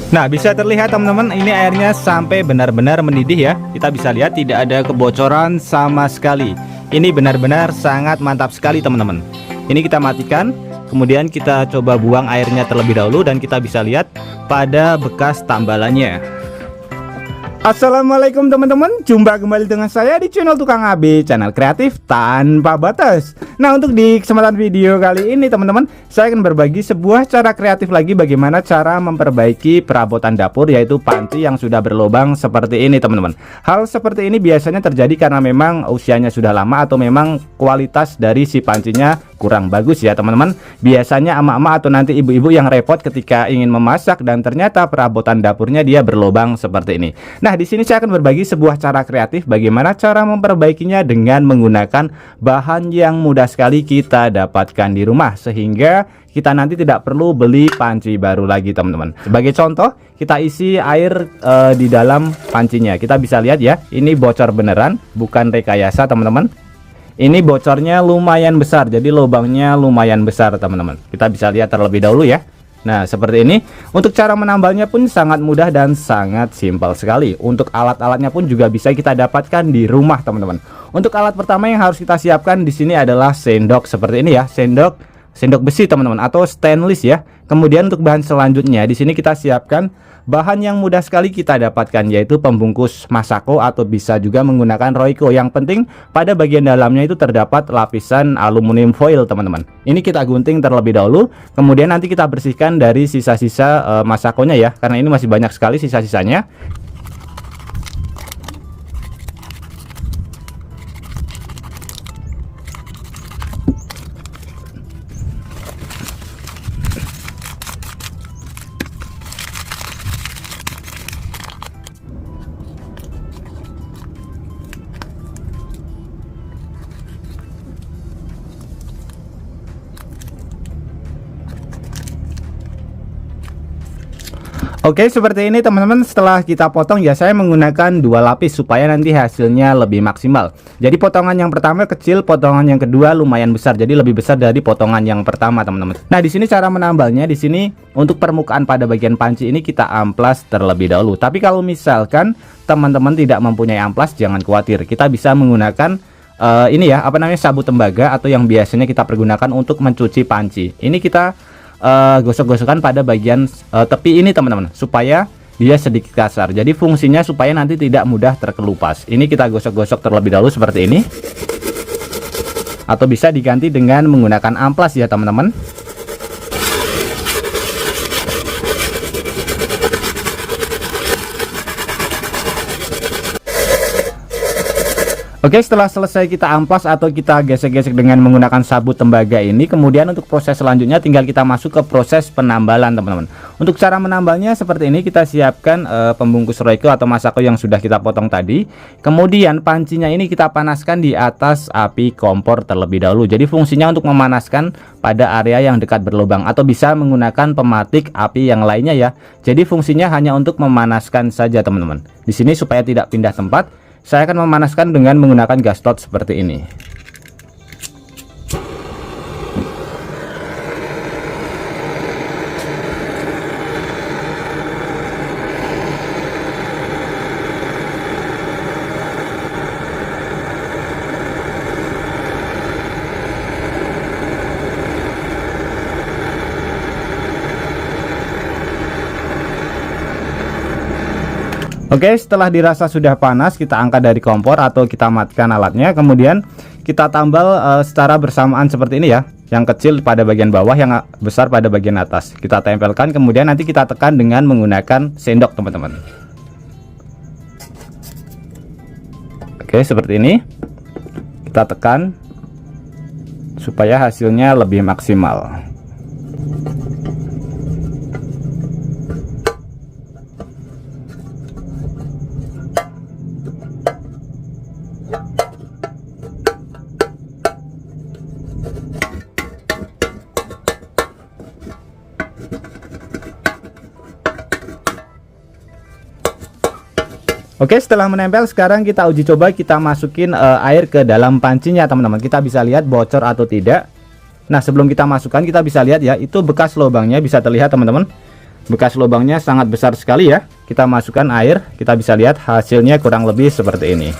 Nah, bisa terlihat teman-teman, ini airnya sampai benar-benar mendidih ya. Kita bisa lihat tidak ada kebocoran sama sekali. Ini benar-benar sangat mantap sekali teman-teman. Ini kita matikan, kemudian kita coba buang airnya terlebih dahulu dan kita bisa lihat pada bekas tambalannya. Assalamualaikum teman-teman, jumpa kembali dengan saya di channel Tukang AB, channel kreatif tanpa batas. Nah, untuk di kesempatan video kali ini teman-teman, saya akan berbagi sebuah cara kreatif lagi bagaimana cara memperbaiki perabotan dapur, yaitu panci yang sudah berlubang seperti ini teman-teman. Hal seperti ini biasanya terjadi karena memang usianya sudah lama atau memang kualitas dari si pancinya kurang bagus ya teman-teman. Biasanya emak-emak atau nanti ibu-ibu yang repot ketika ingin memasak dan ternyata perabotan dapurnya dia berlubang seperti ini. Nah, di sini saya akan berbagi sebuah cara kreatif bagaimana cara memperbaikinya dengan menggunakan bahan yang mudah sekali kita dapatkan di rumah, sehingga kita nanti tidak perlu beli panci baru lagi teman-teman. Sebagai contoh, kita isi air di dalam pancinya. Kita bisa lihat ya, ini bocor beneran, bukan rekayasa teman-teman. Ini bocornya lumayan besar, jadi lubangnya lumayan besar teman-teman. Kita bisa lihat terlebih dahulu ya. Nah, seperti ini. Untuk cara menambalnya pun sangat mudah dan sangat simpel sekali. Untuk alat-alatnya pun juga bisa kita dapatkan di rumah teman-teman. Untuk alat pertama yang harus kita siapkan di sini adalah sendok seperti ini ya, sendok besi teman-teman, atau stainless ya. Kemudian untuk bahan selanjutnya di sini kita siapkan bahan yang mudah sekali kita dapatkan, yaitu pembungkus Masako atau bisa juga menggunakan Royco. Yang penting pada bagian dalamnya itu terdapat lapisan aluminium foil teman-teman. Ini kita gunting terlebih dahulu, kemudian nanti kita bersihkan dari sisa-sisa Masakonya ya, karena ini masih banyak sekali sisa-sisanya. Oke, seperti ini teman-teman. Setelah kita potong ya, saya menggunakan dua lapis supaya nanti hasilnya lebih maksimal. Jadi potongan yang pertama kecil, potongan yang kedua lumayan besar. Jadi lebih besar dari potongan yang pertama teman-teman. Nah, di sini cara menambalnya, di sini untuk permukaan pada bagian panci ini kita amplas terlebih dahulu. Tapi kalau misalkan teman-teman tidak mempunyai amplas, jangan khawatir. Kita bisa menggunakan ini ya, apa namanya, sabut tembaga atau yang biasanya kita pergunakan untuk mencuci panci. Ini kita gosok-gosokkan pada bagian tepi ini teman-teman, supaya dia sedikit kasar. Jadi fungsinya supaya nanti tidak mudah terkelupas. Ini kita gosok-gosok terlebih dahulu seperti ini, atau bisa diganti dengan menggunakan amplas ya teman-teman. Oke, setelah selesai kita amplas atau kita gesek-gesek dengan menggunakan sabut tembaga ini, kemudian untuk proses selanjutnya tinggal kita masuk ke proses penambalan teman-teman. Untuk cara menambalnya seperti ini, kita siapkan pembungkus Royco atau Masako yang sudah kita potong tadi. Kemudian pancinya ini kita panaskan di atas api kompor terlebih dahulu. Jadi fungsinya untuk memanaskan pada area yang dekat berlubang, atau bisa menggunakan pematik api yang lainnya ya. Jadi fungsinya hanya untuk memanaskan saja teman-teman. Di sini supaya tidak pindah tempat, saya akan memanaskan dengan menggunakan gas tot seperti ini. Oke, setelah dirasa sudah panas, kita angkat dari kompor atau kita matikan alatnya. Kemudian kita tambal secara bersamaan seperti ini ya. Yang kecil pada bagian bawah, yang besar pada bagian atas. Kita tempelkan, kemudian nanti kita tekan dengan menggunakan sendok teman-teman. Oke, seperti ini. Kita tekan supaya hasilnya lebih maksimal. Oke, setelah menempel, sekarang kita uji coba, kita masukin air ke dalam pancinya teman-teman. Kita bisa lihat bocor atau tidak. Nah, sebelum kita masukkan, kita bisa lihat ya, itu bekas lubangnya bisa terlihat teman-teman. bekas lubangnya sangat besar sekali ya. Kita masukkan air, kita bisa lihat hasilnya kurang lebih seperti ini.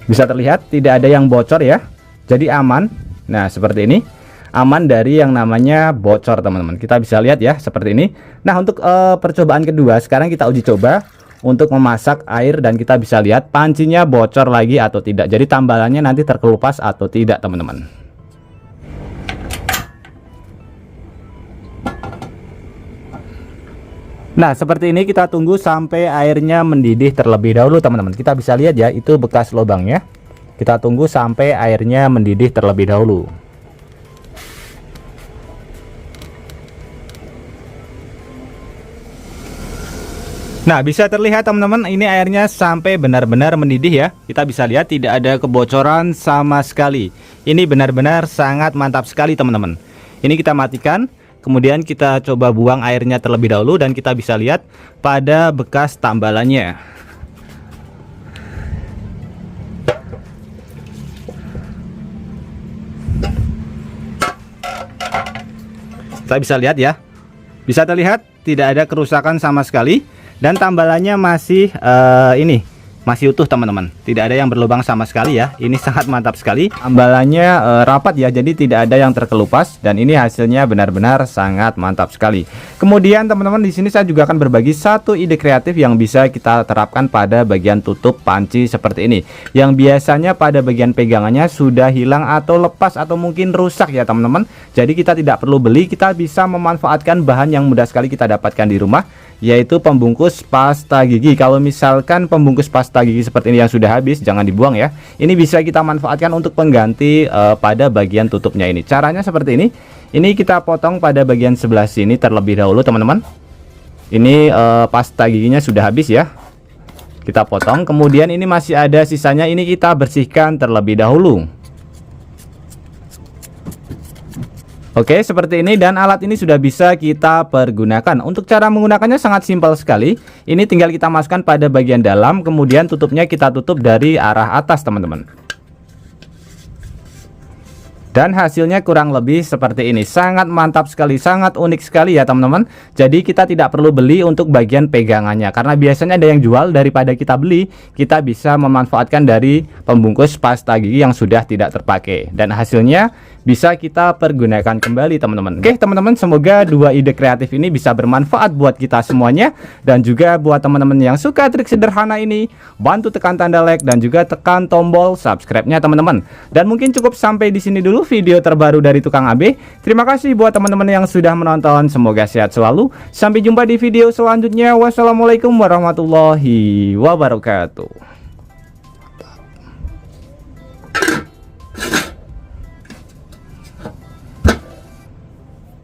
Bisa terlihat tidak ada yang bocor ya, jadi aman. Nah seperti ini, aman dari yang namanya bocor teman-teman. Kita bisa lihat ya seperti ini. Nah untuk percobaan kedua, sekarang kita uji coba untuk memasak air dan kita bisa lihat pancinya bocor lagi atau tidak. Jadi tambalannya nanti terkelupas atau tidak teman-teman. Nah seperti ini, kita tunggu sampai airnya mendidih terlebih dahulu teman-teman. Kita bisa lihat ya, itu bekas lubangnya. Kita tunggu sampai airnya mendidih terlebih dahulu. Nah bisa terlihat teman-teman, ini airnya sampai benar-benar mendidih ya. Kita bisa lihat tidak ada kebocoran sama sekali. Ini benar-benar sangat mantap sekali teman-teman. Ini kita matikan, kemudian kita coba buang airnya terlebih dahulu dan kita bisa lihat pada bekas tambalannya. Kita bisa lihat ya, bisa terlihat tidak ada kerusakan sama sekali. Dan tambalannya masih masih utuh teman-teman, tidak ada yang berlubang sama sekali ya. Ini sangat mantap sekali, tambalannya rapat ya, jadi tidak ada yang terkelupas. Dan ini hasilnya benar-benar sangat mantap sekali. Kemudian teman-teman, di sini saya juga akan berbagi satu ide kreatif yang bisa kita terapkan pada bagian tutup panci seperti ini, yang biasanya pada bagian pegangannya sudah hilang atau lepas atau mungkin rusak ya teman-teman. Jadi kita tidak perlu beli, kita bisa memanfaatkan bahan yang mudah sekali kita dapatkan di rumah, yaitu pembungkus pasta gigi. Kalau misalkan pembungkus pasta gigi seperti ini yang sudah habis, jangan dibuang ya. Ini bisa kita manfaatkan untuk pengganti pada bagian tutupnya ini. Caranya seperti ini. Ini kita potong pada bagian sebelah sini terlebih dahulu teman-teman. Ini pasta giginya sudah habis ya. Kita potong, kemudian ini masih ada sisanya, ini kita bersihkan terlebih dahulu. Oke seperti ini, dan alat ini sudah bisa kita pergunakan. Untuk cara menggunakannya sangat simpel sekali. Ini tinggal kita masukkan pada bagian dalam, kemudian tutupnya kita tutup dari arah atas teman-teman. Dan hasilnya kurang lebih seperti ini. Sangat mantap sekali, sangat unik sekali ya teman-teman. Jadi kita tidak perlu beli untuk bagian pegangannya, karena biasanya ada yang jual. Daripada kita beli, kita bisa memanfaatkan dari pembungkus pasta gigi yang sudah tidak terpakai. Dan hasilnya bisa kita pergunakan kembali teman-teman. Oke teman-teman, semoga dua ide kreatif ini bisa bermanfaat buat kita semuanya. Dan juga buat teman-teman yang suka trik sederhana ini, bantu tekan tanda like dan juga tekan tombol subscribe-nya teman-teman. Dan mungkin cukup sampai di sini dulu video terbaru dari Tukang AB. Terima kasih buat teman-teman yang sudah menonton. Semoga sehat selalu. Sampai jumpa di video selanjutnya. Wassalamualaikum warahmatullahi wabarakatuh.